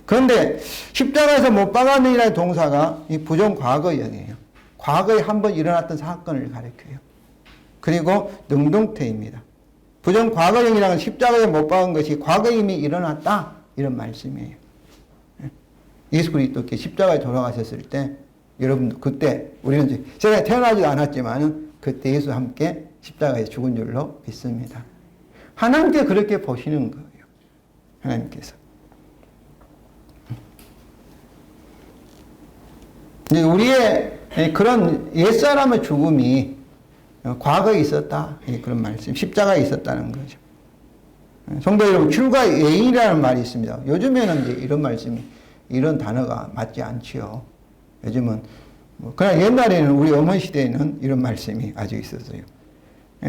그런데 십자가에서 못 박았느니라는 동사가 이 부정 과거형이에요. 과거에 한번 일어났던 사건을 가리켜요. 그리고 능동태입니다. 부정 과거형이라는 십자가에 못 박은 것이 과거에 이미 일어났다 이런 말씀이에요. 예수 그리스도께 십자가에 돌아가셨을 때 여러분 그때 우리는 제가 태어나지도 않았지만 그때 예수와 함께 십자가에 죽은 줄로 믿습니다. 하나님께 그렇게 보시는 거예요. 하나님께서. 우리의 그런 옛사람의 죽음이 과거에 있었다. 그런 말씀. 십자가에 있었다는 거죠. 성도 여러분, 출가 예인이라는 말이 있습니다. 요즘에는 이제 이런 말씀이, 이런 단어가 맞지 않지요. 요즘은 그러나 옛날에는 우리 어머니 시대에는 이런 말씀이 아직 있었어요.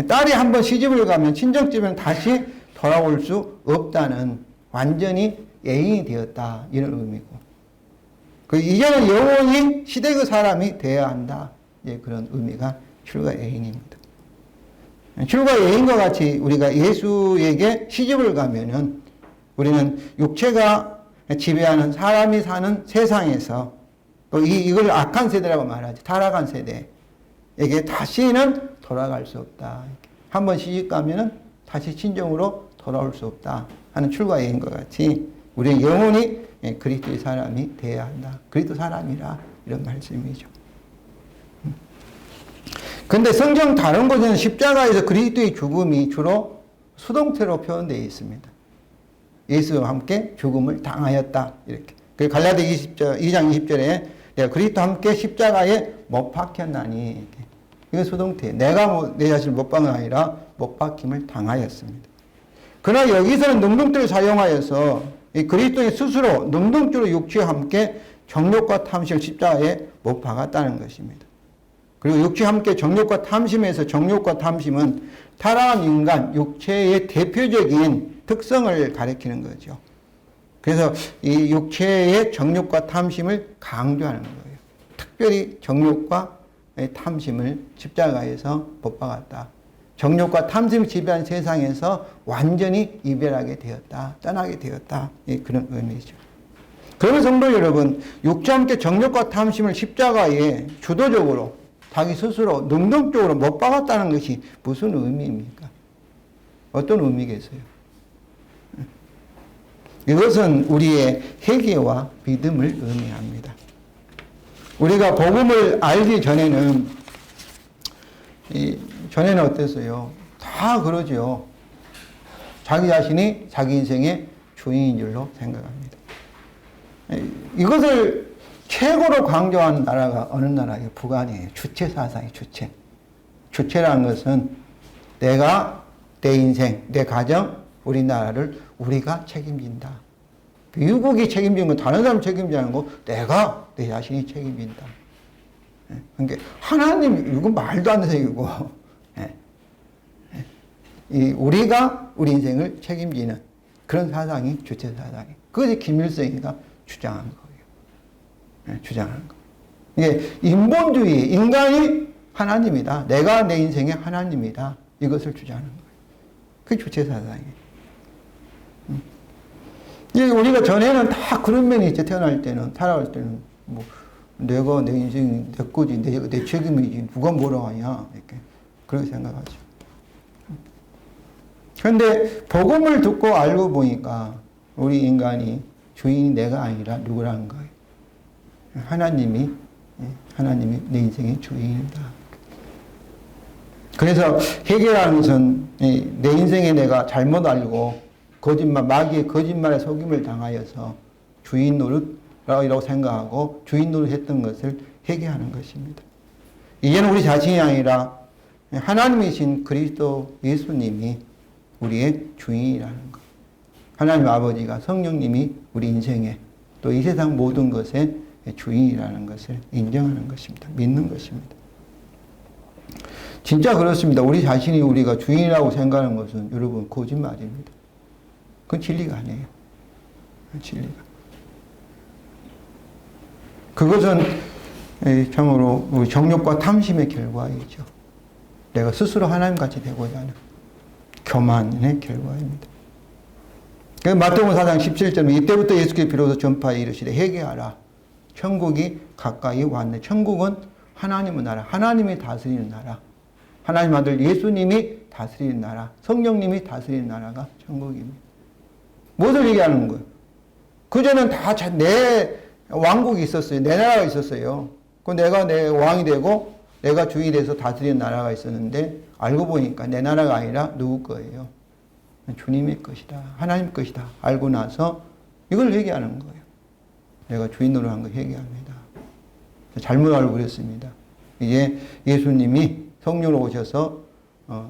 딸이 한번 시집을 가면 친정집에는 다시 돌아올 수 없다는 완전히 예인이 되었다 이런 의미고, 이제는 영원히 시대의 사람이 되어야 한다 그런 의미가 출가 예인입니다. 출가 예인과 같이 우리가 예수에게 시집을 가면은 우리는 육체가 지배하는 사람이 사는 세상에서 또 이걸 악한 세대라고 말하지, 타락한 세대에게 다시는 돌아갈 수 없다. 한번 시집 가면은 다시 친정으로 돌아올 수 없다 하는 출가 예인과 같이 우리는 영원히 그리스도의 사람이 되어야 한다. 그리스도 사람이라 이런 말씀이죠. 그런데 성경 다른 곳에는 십자가에서 그리스도의 죽음이 주로 수동태로 표현되어 있습니다. 예수와 함께 죽음을 당하였다 이렇게. 그리고 갈라디아 2장 20절에 내가 그리스도와 함께 십자가에 못 박혔나니 이렇게. 이건 수동태. 내가 내 자신을 못 박은 아니라 못 박힘을 당하였습니다. 그러나 여기서는 능동태를 사용하여서 이 그리스도의 스스로 능동적으로 육체와 함께 정욕과 탐심을 십자가에 못 박았다는 것입니다. 그리고 육체와 함께 정욕과 탐심에서 정욕과 탐심은 타락한 인간, 육체의 대표적인 특성을 가리키는 거죠. 그래서 이 육체의 정욕과 탐심을 강조하는 거예요. 특별히 정욕과 탐심을 십자가에서 못 박았다. 정욕과 탐심을 지배한 세상에서 완전히 이별하게 되었다. 떠나게 되었다. 그런 의미죠. 그러면 성도 여러분, 육체와 함께 정욕과 탐심을 십자가에 주도적으로 자기 스스로 능동적으로 못 박았다는 것이 무슨 의미입니까? 어떤 의미겠어요? 이것은 우리의 회개와 믿음을 의미합니다. 우리가 복음을 알기 전에는 어땠어요? 다 그러죠. 자기 자신이 자기 인생의 주인인 줄로 생각합니다. 이것을 최고로 강조하는 나라가 어느 나라예요? 북한이에요. 주체 사상이 주체. 주체라는 것은 내가, 내 인생, 내 가정, 우리나라를 우리가 책임진다. 미국이 책임지는 건 다른 사람 책임지는 거 내가, 내 자신이 책임진다. 그러니까 하나님, 이건 말도 안 되는 얘기고, 우리가 우리 인생을 책임지는 그런 사상이 주체 사상이. 그것이 김일성이가 주장한 거예요. 주장한 거. 이게 인본주의, 인간이 하나님이다. 내가 내 인생의 하나님이다. 이것을 주장하는 거예요. 그게 주체 사상이에요. 우리가 전에는 다 그런 면이 있죠. 태어날 때는, 살아갈 때는, 뭐, 내가 내 인생이 내 거지, 내 책임이지, 누가 뭐라고 하냐, 이렇게. 그렇게 생각하죠. 그런데, 복음을 듣고 알고 보니까, 우리 인간이 주인이 내가 아니라 누구라는 거예요. 하나님이 내 인생의 주인이다. 그래서, 해결하는 것은, 내 인생에 내가 잘못 알고, 마귀의 거짓말에 속임을 당하여서 주인 노릇이라고 생각하고 주인 노릇 했던 것을 회개하는 것입니다. 이제는 우리 자신이 아니라 하나님이신 그리스도 예수님이 우리의 주인이라는 것. 하나님 아버지가 성령님이 우리 인생에 또 이 세상 모든 것의 주인이라는 것을 인정하는 것입니다. 믿는 것입니다. 진짜 그렇습니다. 우리 자신이 우리가 주인이라고 생각하는 것은 여러분 거짓말입니다. 그건 진리가 아니에요. 진리가. 그것은 참으로 우리 정욕과 탐심의 결과이죠. 내가 스스로 하나님같이 되고자 하는 교만의 결과입니다. 마태복음 4장 17절은 이때부터 예수께서 비로소 전파하여 이르시되 회개하라. 천국이 가까이 왔네. 천국은 하나님의 나라. 하나님이 다스리는 나라. 하나님 아들 예수님이 다스리는 나라. 성령님이 다스리는 나라가 천국입니다. 무엇을 얘기하는 거예요? 그전엔 다 내 왕국이 있었어요. 내 나라가 있었어요. 그 내가 내 왕이 되고 내가 주인이 돼서 다스리는 나라가 있었는데 알고 보니까 내 나라가 아니라 누구 거예요? 주님의 것이다. 하나님 것이다. 알고 나서 이걸 회개하는 거예요. 내가 주인 노릇한 거 회개합니다. 잘못 알고 그랬습니다. 이제 예수님이 성령으로 오셔서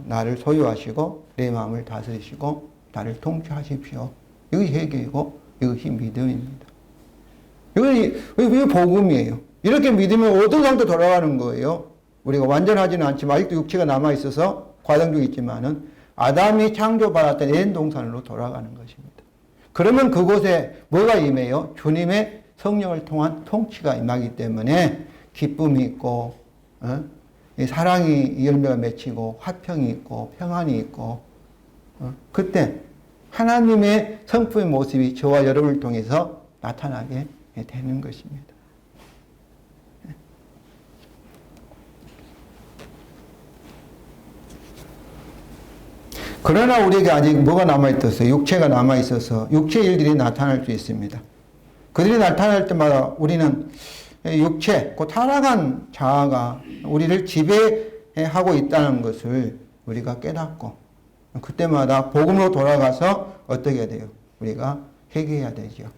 나를 소유하시고 내 마음을 다스리시고 나를 통치하십시오. 이것이 회개이고 이것이 믿음입니다. 이게 복음이에요. 이렇게 믿으면 어떤 상태로 돌아가는 거예요? 우리가 완전하지는 않지만 아직도 육체가 남아있어서 과정 중에 있지만은 아담이 창조받았던 에덴 동산으로 돌아가는 것입니다. 그러면 그곳에 뭐가 임해요? 주님의 성령을 통한 통치가 임하기 때문에 기쁨이 있고 사랑이 열매가 맺히고 화평이 있고 평안이 있고 그때 하나님의 성품의 모습이 저와 여러분을 통해서 나타나게 되는 것입니다. 그러나 우리에게 아직 뭐가 남아있어서 육체가 남아있어서 육체의 일들이 나타날 수 있습니다. 그들이 나타날 때마다 우리는 육체, 그 타락한 자아가 우리를 지배하고 있다는 것을 우리가 깨닫고 그때마다 복음으로 돌아가서 어떻게 해야 돼요? 우리가 회개해야 되죠.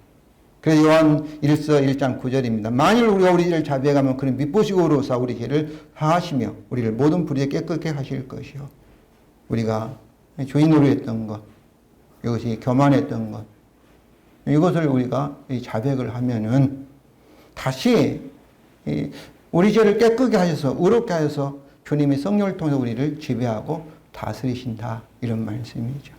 그래서 요한 1서 1장 9절입니다. 만일 우리가 우리 죄를 자백하면 그는 미쁘시고로서 우리 죄를 사하시며 우리를 모든 불의에 깨끗게 하실 것이요. 우리가 주인으로 했던 것, 이것이 교만했던 것, 이것을 우리가 자백을 하면은 다시 우리 죄를 깨끗게 하셔서 의롭게 하셔서 주님이 성령을 통해서 우리를 지배하고 다스리신다. 이런 말씀이죠.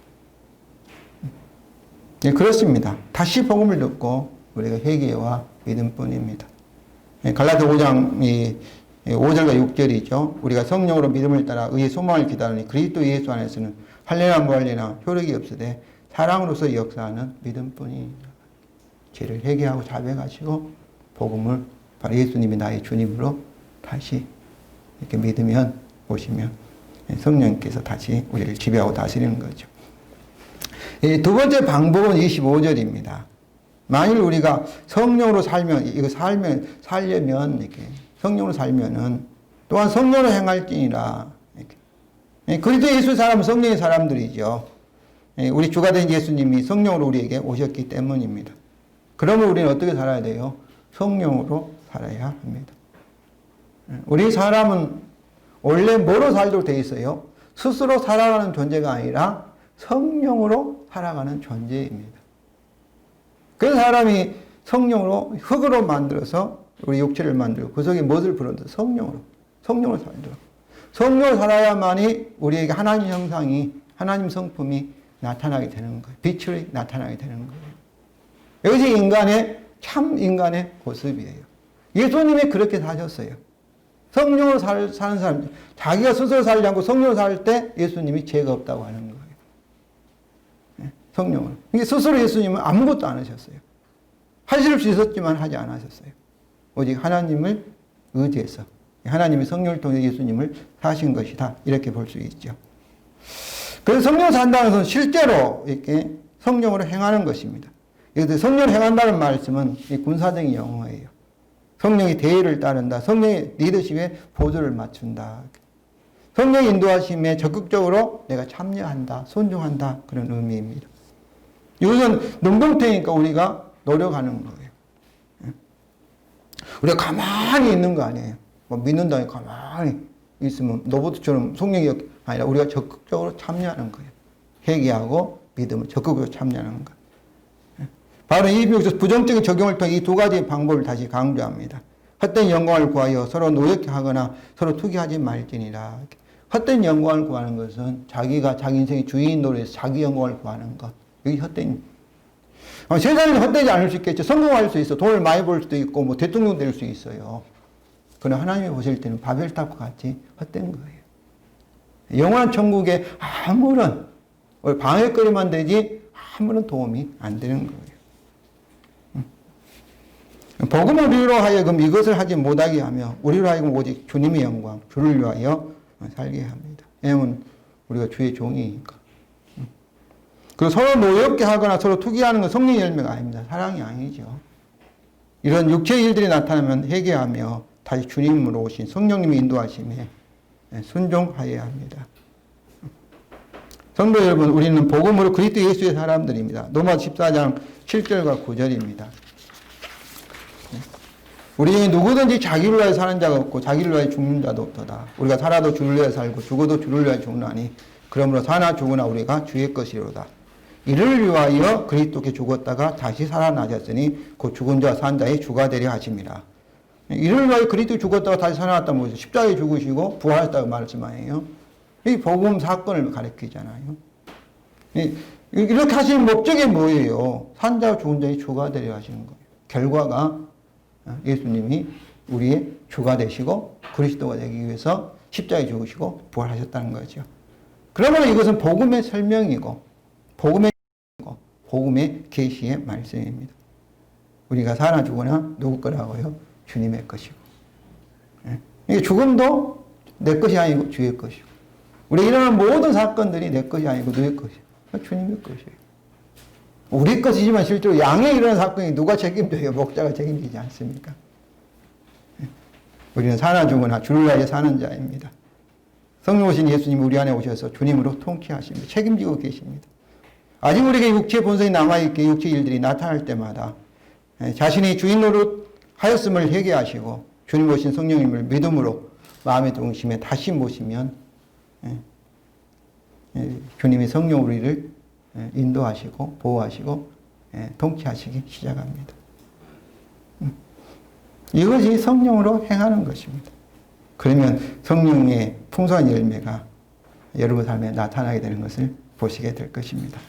네, 그렇습니다. 다시 복음을 듣고 우리가 회개와 믿음뿐입니다. 갈라디아 5장 5절과 6절이죠. 우리가 성령으로 믿음을 따라 의의 소망을 기다리니 그리스도 예수 안에서는 할례나 무할례나 효력이 없으되 사랑으로서 역사하는 믿음뿐이니라. 죄를 회개하고 자백하시고 복음을 바로 예수님이 나의 주님으로 다시 이렇게 믿으면 보시면 성령께서 다시 우리를 지배하고 다스리는 거죠. 두 번째 방법은 25절입니다. 만일 우리가 성령으로 살면, 살려면, 이렇게, 성령으로 살면은, 또한 성령으로 행할지니라. 그리스도 예수 사람은 성령의 사람들이죠. 우리 주가 된 예수님이 성령으로 우리에게 오셨기 때문입니다. 그러면 우리는 어떻게 살아야 돼요? 성령으로 살아야 합니다. 우리 사람은 원래 뭐로 살도록 돼 있어요? 스스로 살아가는 존재가 아니라 성령으로 살아가는 존재입니다. 그 사람이 성령으로 흙으로 만들어서 우리 육체를 만들고 그 속에 무엇을 불어넣어? 성령으로 살도록. 성령으로 살아야만이 우리에게 하나님 형상이, 하나님 성품이 나타나게 되는 거예요. 빛이 나타나게 되는 거예요. 이것이 참 인간의 모습이에요. 예수님이 그렇게 사셨어요. 성령으로 사는 사람, 자기가 스스로 살지 않고 성령으로 살 때 예수님이 죄가 없다고 하는 거예요. 성령으로. 스스로 예수님은 아무것도 안 하셨어요. 하실 수 있었지만 하지 않으셨어요. 오직 하나님을 의지해서 하나님이 성령을 통해 예수님을 사신 것이다. 이렇게 볼 수 있죠. 그래서 성령 산다는 것은 실제로 이렇게 성령으로 행하는 것입니다. 그래서 성령을 행한다는 말씀은 군사적인 용어예요. 성령의 대의를 따른다. 성령의 리더십에 보조를 맞춘다. 성령의 인도하심에 적극적으로 내가 참여한다. 순종한다. 그런 의미입니다. 이것은 능동태니까 우리가 노력하는 거예요. 우리가 가만히 있는 거 아니에요. 믿는다니 가만히 있으면 로봇처럼 성령이 아니라 우리가 적극적으로 참여하는 거예요. 회개하고 믿음을 적극적으로 참여하는 거예요. 바로 이 비유에서 부정적인 적용을 통해 이 두 가지 방법을 다시 강조합니다. 헛된 영광을 구하여 서로 노역해 하거나 서로 투기하지 말지니라. 헛된 영광을 구하는 것은 자기가 자기 인생의 주인 노릇에서 자기 영광을 구하는 것. 여기 헛된. 세상에는 헛되지 않을 수 있겠죠. 성공할 수 있어. 돈을 많이 벌 수도 있고 뭐 대통령 될 수 있어요. 그러나 하나님이 보실 때는 바벨탑과 같이 헛된 거예요. 영원한 천국에 아무런 방해거리만 되지 아무런 도움이 안 되는 거예요. 복음을 우리로 하여금 이것을 하지 못하게 하며 우리로 하여금 오직 주님의 영광, 주를 위하여 살게 합니다. 왜냐하면 우리가 주의 종이니까. 그리고 서로 노엽게 하거나 서로 투기하는 건 성령의 열매가 아닙니다. 사랑이 아니죠. 이런 육체의 일들이 나타나면 회개하며 다시 주님으로 오신 성령님의 인도하심에 순종하여야 합니다. 성도 여러분, 우리는 복음으로 그리스도 예수의 사람들입니다. 로마서 14장 7절과 9절입니다. 우리 중에 누구든지 자기를 위하여 사는 자가 없고 자기를 위하여 죽는 자도 없도다. 우리가 살아도 주를 위하여 살고 죽어도 주를 위하여 죽나니 그러므로 사나 죽으나 우리가 주의 것이로다. 이를 위하여 그리스도께 죽었다가 다시 살아나셨으니 곧 죽은 자와 산 자의 주가 되려 하심이라. 이를 위하여 그리스도 죽었다가 다시 살아났다는 것은 십자가에 죽으시고 부활했다고 말씀하예요. 이 복음 사건을 가리키잖아요. 이렇게 하시는 목적이 뭐예요? 산 자와 죽은 자의 주가 되려 하시는 거예요. 결과가 예수님이 우리의 주가 되시고 그리스도가 되기 위해서 십자가에 죽으시고 부활하셨다는 거죠. 그러면 이것은 복음의 설명이고 복음의 계시의 말씀입니다. 우리가 사나 죽으나 누구 거라고요? 주님의 것이고. 이게 죽음도 내 것이 아니고 주의 것이고. 우리 일어나는 모든 사건들이 내 것이 아니고 누구의 것이고 주님의 것이에요. 우리 것이지만 실제로 양에 일어난 사건이 누가 책임져요? 목자가 책임지지 않습니까? 우리는 사나 죽으나 주를 위하여 사는 자입니다. 성령 오신 예수님이 우리 안에 오셔서 주님으로 통치하십니다. 책임지고 계십니다. 아직 우리에게 육체의 본성이 남아있기에 육체의 일들이 나타날 때마다 자신이 주인 노릇 하였음을 회개하시고 주님 오신 성령님을 믿음으로 마음의 중심에 다시 모시면 주님이 성령 우리를 인도하시고 보호하시고 통치하시기 시작합니다. 이것이 성령으로 행하는 것입니다. 그러면 성령의 풍성한 열매가 여러분 삶에 나타나게 되는 것을 보시게 될 것입니다.